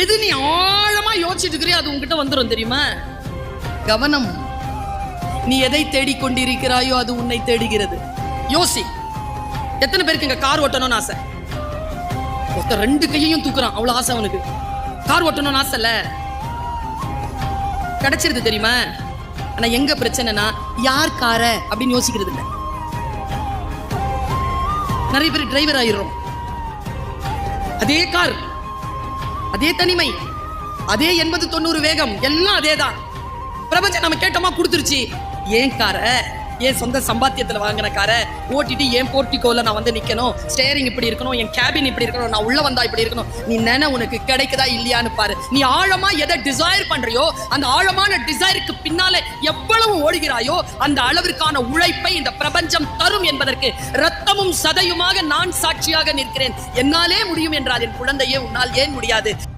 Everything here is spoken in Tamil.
எது நீ ஆழமா யோசிச்சுட்டு இருக்கிறியோ அது உங்ககிட்ட வந்துடும் தெரியுமா? கவனம். நீ எதை தேடிக்கொண்டிருக்கிறாயோ அது உன்னை தேடுகிறது. யோசி. எத்தனை பேருக்கு இங்க கார் ஓட்டணும்னு ஆசை? ஒருத்தர் 2 கையையும் தூக்குறான், அவ்வளவு ஆசை அவனுக்கு. கார் ஓட்டணும்னு ஆசை இல்ல, கிடைச்சிருது தெரியுமா? ஆனா எங்க பிரச்சனைனா யார் கார அப்படின்னு யோசிக்கிறது இல்லை. நிறைய பேர் டிரைவர் ஆயிடுறோம். அதே கார், அதே தனிமை, அதே 80-90 வேகம், எல்லாம் அதேதான். பிரபஞ்சம் நம்ம கேட்டோமா கொடுத்துருச்சு. ஏன் கார, என் சொந்த சம்பாத்தியத்துல வாங்கின கார ஓட்டிட்டு என் போர்ட்டிகோல நான் வந்து நிக்கணும், ஸ்டேரிங் இப்படி இருக்கணும், என் கேபின் இப்படி இருக்கணும், நான் உள்ள வந்தா இப்படி இருக்கணும். நீ உனக்கு கிடைக்குதா இல்லையான்னு பாரு. நீ ஆழமா எதை டிசைர் பண்றியோ அந்த ஆழமான டிசைருக்கு பின்னாலே எவ்வளவு ஓடுகிறாயோ அந்த அளவிற்கான உழைப்பை இந்த பிரபஞ்சம் தரும் என்பதற்கு ரத்தமும் சதையுமாக நான் சாட்சியாக நிற்கிறேன். என்னாலே முடியும் என்றால் என் குழந்தையே உன்னால் ஏன் முடியாது?